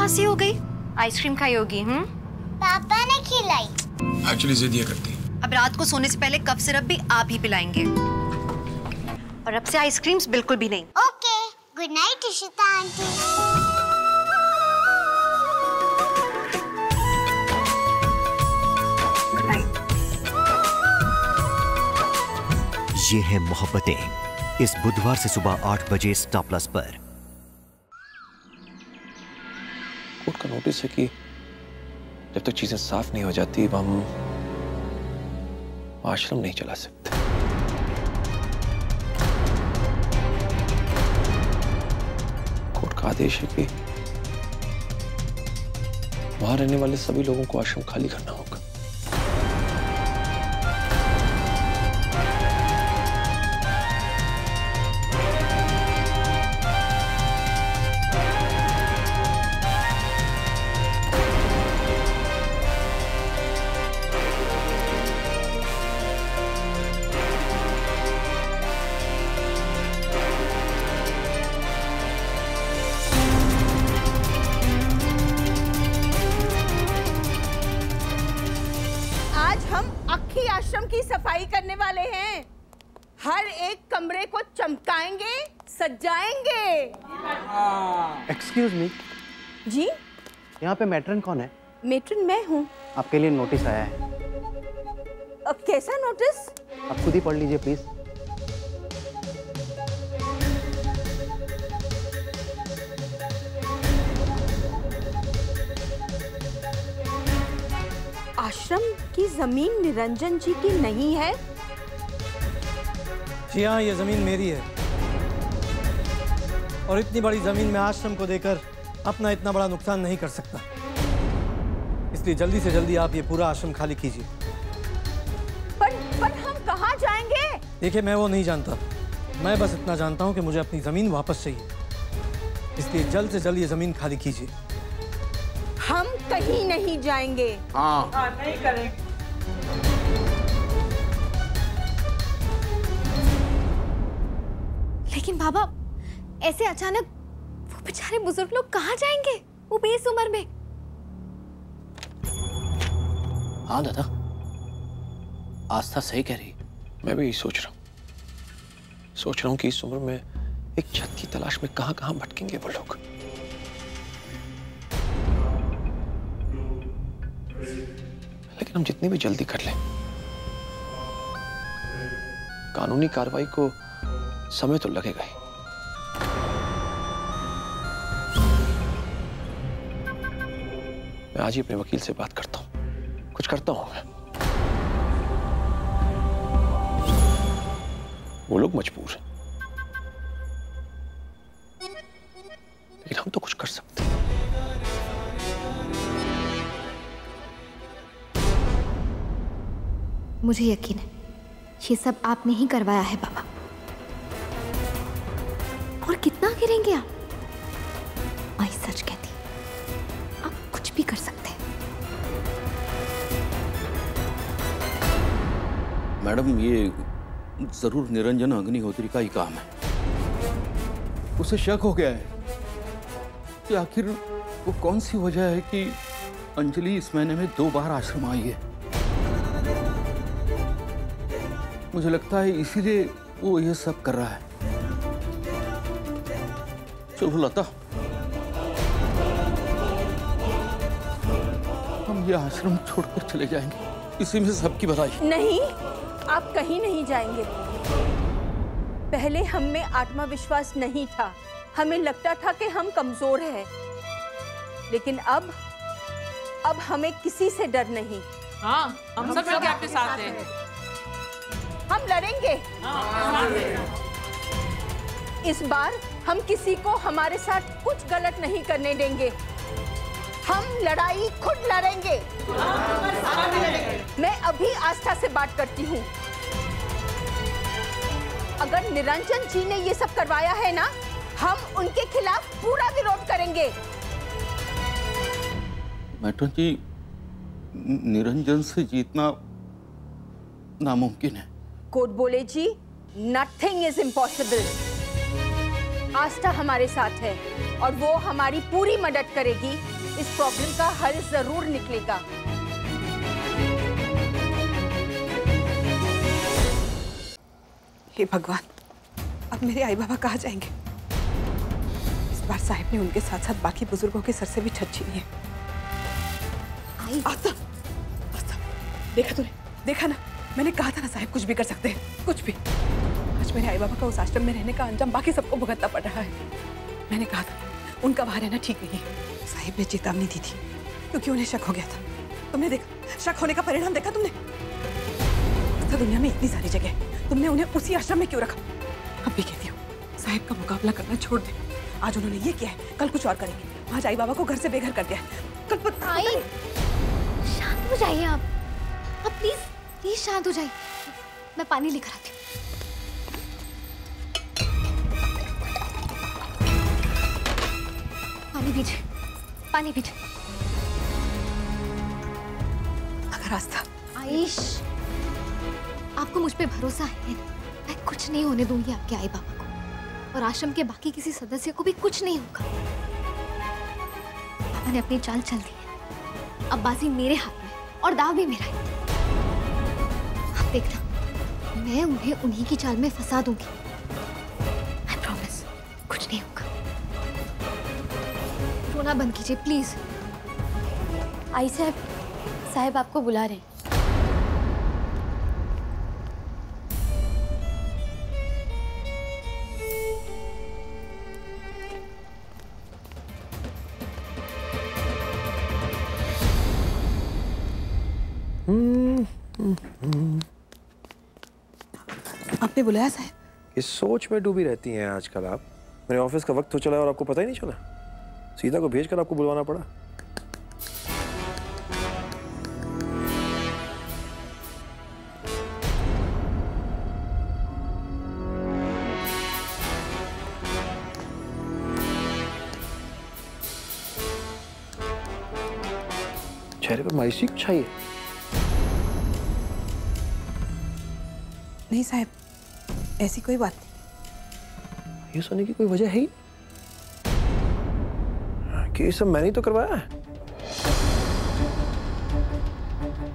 खांसी हो गई? आइसक्रीम खाई होगी। पापा ने खिलाई। एक्चुअली जिद ये करती। अब रात को सोने से पहले कफ सिरप भी आप ही पिलाएंगे और अब से आइसक्रीम्स बिल्कुल भी नहीं। Okay, good night Ishita aunty. ये है मोहब्बतें, इस बुधवार से सुबह 8 बजे स्टार प्लस पर। कोर्ट का नोटिस है कि जब तक चीजें साफ नहीं हो जाती हम आश्रम नहीं चला सकते। कोर्ट का आदेश है कि वहां रहने वाले सभी लोगों को आश्रम खाली करना होगा। आश्रम की सफाई करने वाले हैं। हर एक कमरे को चमकाएंगे, सजाएंगे। एक्सक्यूज मी जी, यहाँ पे मैट्रन कौन है? मैट्रन मैं हूँ। आपके लिए नोटिस आया है। कैसा नोटिस? आप खुद ही पढ़ लीजिए प्लीज। आश्रम की जमीन निरंजन जी की नहीं है? जी हाँ, ये जमीन मेरी है और इतनी बड़ी जमीन में आश्रम को देकर अपना इतना बड़ा नुकसान नहीं कर सकता। इसलिए जल्दी से जल्दी आप ये पूरा आश्रम खाली कीजिए। पर हम कहाँ जाएंगे? देखिए, मैं वो नहीं जानता। मैं बस इतना जानता हूँ कि मुझे अपनी जमीन वापस चाहिए। इसलिए जल्द से जल्द ये जमीन खाली कीजिए। हम कहीं नहीं जाएंगे। हाँ, नहीं करें। लेकिन बाबा, ऐसे अचानक वो बेचारे बुजुर्ग लोग कहाँ जाएंगे वो बेस उम्र में? हाँ दादा, आस्था सही कह रही। मैं भी यही सोच रहा हूँ कि इस उम्र में एक छत की तलाश में कहाँ भटकेंगे वो लोग। लेकिन हम जितनी भी जल्दी कर लें, कानूनी कार्रवाई को समय तो लगेगा ही। मैं आज ही अपने वकील से बात करता हूं, कुछ करता हूं मैं। वो लोग मजबूर हैं, लेकिन हम तो कुछ कर सकते हैं। मुझे यकीन है ये सब आपने ही करवाया है बाबा। और कितना गिरेंगे आप? मैं सच कहती, आप कुछ भी कर सकते हैं। मैडम, ये जरूर निरंजन अग्निहोत्री का ही काम है। उसे शक हो गया है कि आखिर वो कौन सी वजह है कि अंजलि इस महीने में 2 बार आश्रम आई है। मुझे लगता है इसीलिए वो ये सब कर रहा है। चलो लता, हम ये आश्रम छोड़कर चले जाएंगे, इसी में सबकी भलाई। नहीं, आप कहीं नहीं जाएंगे। पहले हम में आत्मविश्वास नहीं था, हमें लगता था कि हम कमजोर हैं, लेकिन अब हमें किसी से डर नहीं। हाँ, हम सब मिलकर आपके साथ हैं। हम लड़ेंगे। इस बार हम किसी को हमारे साथ कुछ गलत नहीं करने देंगे। हम लड़ाई खुद लड़ेंगे। मैं अभी आस्था से बात करती हूँ। अगर निरंजन जी ने ये सब करवाया है ना, हम उनके खिलाफ पूरा विरोध करेंगे। मैट्रन जी, निरंजन से जीतना नामुमकिन है। कोड बोले जी, नथिंग इज इम्पॉसिबल। आस्था हमारे साथ है और वो हमारी पूरी मदद करेगी इस प्रॉब्लम का हल जरूर निकलेगा। हे भगवान, अब मेरे आई बाबा कहाँ जाएंगे? इस बार साहिब ने उनके साथ साथ बाकी बुजुर्गों के सर से भी छत छीनी है। आस्था, आस्था, देखा तूने? देखा ना, मैंने कहा था ना साहिब कुछ भी कर सकते हैं, कुछ भी। आज मेरे आई बाबा का उस आश्रम में रहने का अंजाम बाकी सबको भुगतना पड़ रहा है। मैंने कहा था उनका वहां रहना ठीक नहीं है। साहिब ने चेतावनी दी थी क्योंकि उन्हें शक हो गया था। तुमने देखा शक होने का परिणाम देखा तुमने? दुनिया में इतनी सारी जगह है, तुमने उन्हें उसी आश्रम में क्यों रखा? अब भी कहती हूँ साहिब का मुकाबला करना छोड़ दे। आज उन्होंने ये किया है, कल कुछ और करेंगे। आज आई बाबा को घर से बेघर कर दिया है, कल आई, शांत हो जाइए आप प्लीज प्लीज शांत हो जाइए। मैं पानी लेकर आती हूँ। पानी पीजिए, पानी पीजिए। अगर आस्था, आयुष, आपको मुझ पे भरोसा है? मैं कुछ नहीं होने दूंगी आपके आई बाबा को, और आश्रम के बाकी किसी सदस्य को भी कुछ नहीं होगा। पापा ने अपनी चाल चल दी है, अब बाजी मेरे हाथ में और दाव भी मेरा है। आप देखना, मैं उन्हें उन्हीं की चाल में फंसा दूंगी। आई प्रॉमिस, कुछ नहीं होगा। रोना बंद कीजिए प्लीज। आई साहब आपको बुला रहे हैं। आपने बुलाया साहब? इस सोच में डूबी रहती हैं आजकल आप। मेरे ऑफिस का वक्त हो चला और आपको पता ही नहीं चला। सीता को भेजकर आपको बुलवाना पड़ा। चेहरे पर मायूसी छाई है। नहीं साहब, ऐसी कोई बात नहीं। ये सोने की कोई वजह है ही कि ये सब मैंने तो करवाया है।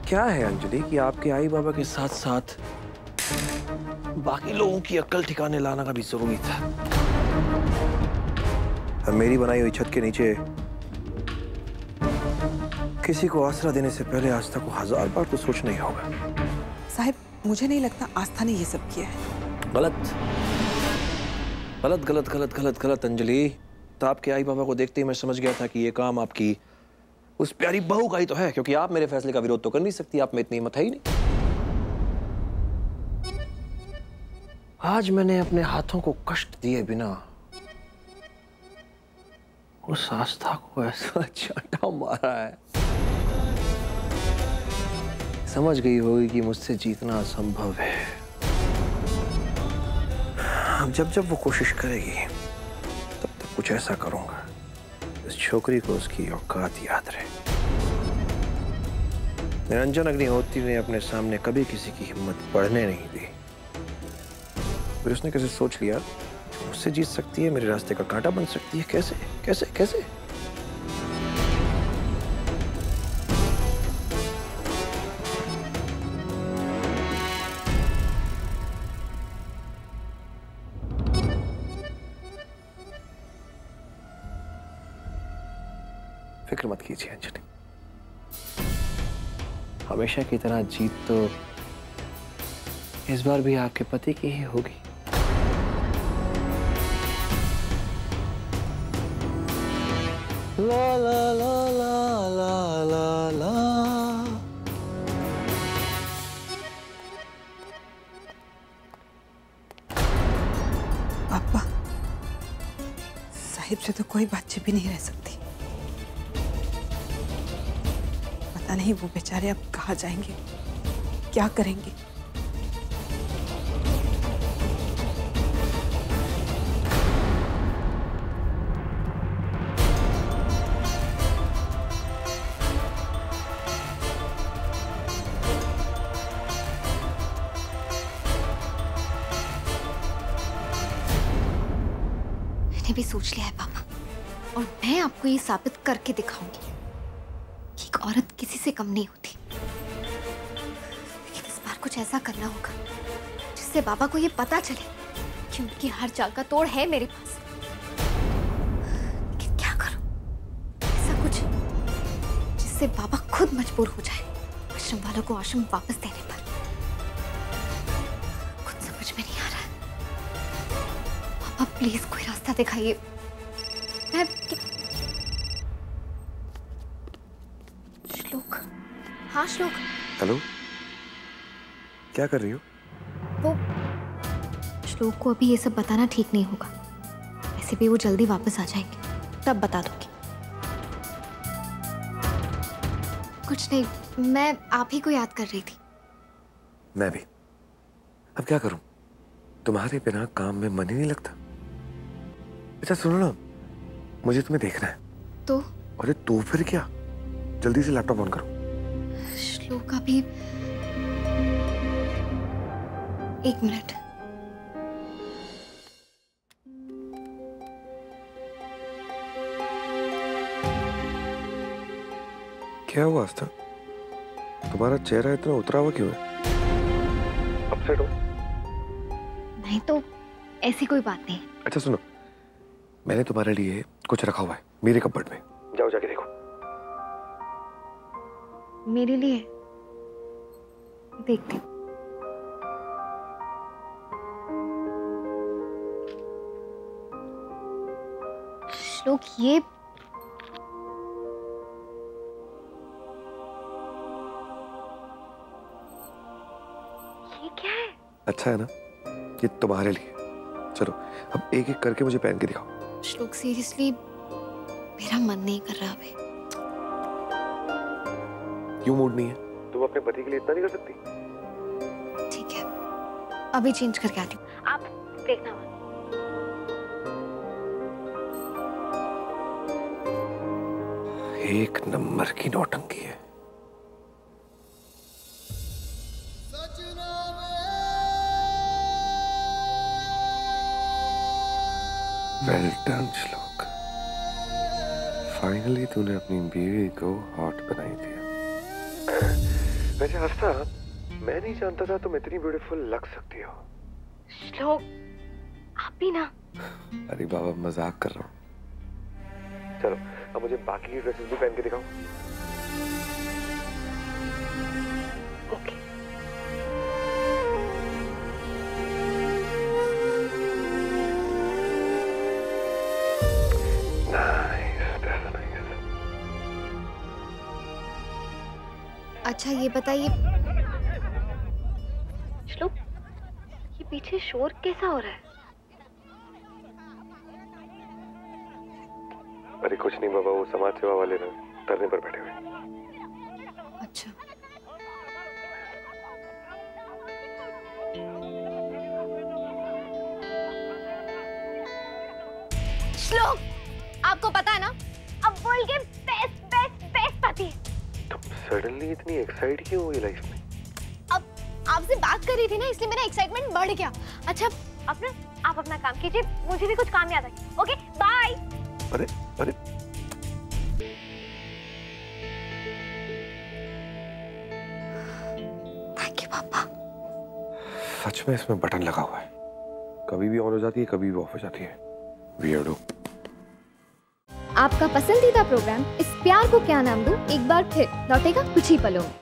क्या है अंजलि कि आपके आई बाबा के साथ साथ बाकी लोगों की अक्ल ठिकाने लाना का भी जरूरी था। और मेरी बनाई हुई छत के नीचे किसी को आसरा देने से पहले आस्था को 1000 बार तो सोचना ही होगा। साहब, मुझे नहीं लगता आस्था ने ये सब किया है। गलत गलत गलत गलत गलत गलत अंजलि। तो आपके आई बाबा को देखते ही मैं समझ गया था कि ये काम आपकी उस प्यारी बहू का ही तो है, क्योंकि आप मेरे फैसले का विरोध तो कर नहीं सकती। आप में इतनी हिम्मत है ही नहीं। आज मैंने अपने हाथों को कष्ट दिए बिना उस आस्था को ऐसा चांटा मारा है, समझ गई होगी कि मुझसे जीतना असंभव है। अब जब वो कोशिश करेगी तब तक कुछ ऐसा करूंगा इस छोकरी को उसकी औकात याद रहे। निरंजन अग्निहोत्री ने अपने सामने कभी किसी की हिम्मत बढ़ने नहीं दी। फिर उसने कैसे सोच लिया मुझसे जीत सकती है, मेरे रास्ते का कांटा बन सकती है। कैसे कैसे कैसे? फिक्र मत कीजिए अंजलि, हमेशा की तरह जीत तो इस बार भी आपके पति की ही होगी। ला ला ला ला ला ला ला। पापा, साहिब से तो कोई बात छिपी नहीं रह सकती। पता नहीं वो बेचारे अब कहाँ जाएंगे, क्या करेंगे। मैंने भी सोच लिया है पापा, और मैं आपको ये साबित करके दिखाऊंगी कि एक औरत किसी से कम नहीं होती, लेकिन इस बार कुछ ऐसा करना होगा जिससे बाबा को ये पता चले कि उनकी हर चाल का तोड़ है मेरे पास। लेकिन क्या करूं ऐसा कुछ जिससे बाबा खुद मजबूर हो जाए आश्रम वालों को आश्रम वापस देने पर। कुछ समझ में नहीं आ रहा है। पापा प्लीज कोई रास्ता दिखाइए। मैं श्लोक। हाँ श्लोक। हेलो, क्या कर रही हो? वो श्लोक को अभी ये सब बताना ठीक नहीं होगा। ऐसे भी वो जल्दी वापस आ जाएंगे, तब बता दूंगी। कुछ नहीं, मैं आप ही को याद कर रही थी। मैं भी। अब क्या करूं? तुम्हारे बिना काम में मन ही नहीं लगता। अच्छा सुनो ना, मुझे तुम्हें देखना है। तो? अरे तो फिर क्या, जल्दी से लैपटॉप ऑन करो। श्लोक अभी 1 मिनट। क्या हुआ आस्था? तुम्हारा चेहरा इतना उतरा हुआ क्यों है? अपसेट हो? नहीं तो ऐसी कोई बात नहीं। अच्छा सुनो, मैंने तुम्हारे लिए कुछ रखा हुआ है मेरे कपबोर्ड में, जाओ जाके देखो। मेरे लिए? देखती हूँ। श्लोक ये क्या है? अच्छा है ना, ये तुम्हारे लिए। चलो अब एक एक करके मुझे पहन के दिखाओ। श्लोक सीरियसली मेरा मन नहीं कर रहा अभी। क्यों मूड नहीं है? तुम अपने पति के लिए इतना नहीं कर सकती? ठीक है, अभी चेंज करके आती हूँ, आप देखना। एक नंबर की नौटंकी है। वेल डन श्लोक, फाइनली तूने अपनी बीवी को हॉट बनाई दिया। वैसे आस्था, मैं नहीं जानता था तुम इतनी ब्यूटीफुल लग सकती हो। श्लोक आप भी ना। अरे बाबा मजाक कर रहा हूँ। चलो अब मुझे बाकी की ड्रेसेस भी पहन के दिखाओ। ओके। अच्छा ये बताइए श्लोक, ये पीछे शोर कैसा हो रहा है? अरे कुछ नहीं बाबा, वो समाज सेवा वाले ना धरने पर बैठे हुए। अच्छा। श्लोक आपको पता है ना, अब वर्ल्ड के बेस्ट बेस्ट बेस्ट पति। तुम सडनली इतनी एक्साइट क्यों हुई लाइफ में? अब आपसे बात कर रही थी ना, इसलिए मेरा एक्साइटमेंट बढ़ गया। अच्छा अब ना आप अपना काम कीजिए, मुझे भी कुछ काम याद है। Okay bye. अरे अरे थैंक यू पापा। सच में इसमें बटन लगा हुआ है, कभी भी ऑन हो जाती है कभी भी ऑफ हो जाती है। वियर्डो। आपका पसंदीदा प्रोग्राम इस प्यार को क्या नाम दूं एक बार फिर लौटेगा कुछ ही पलों में।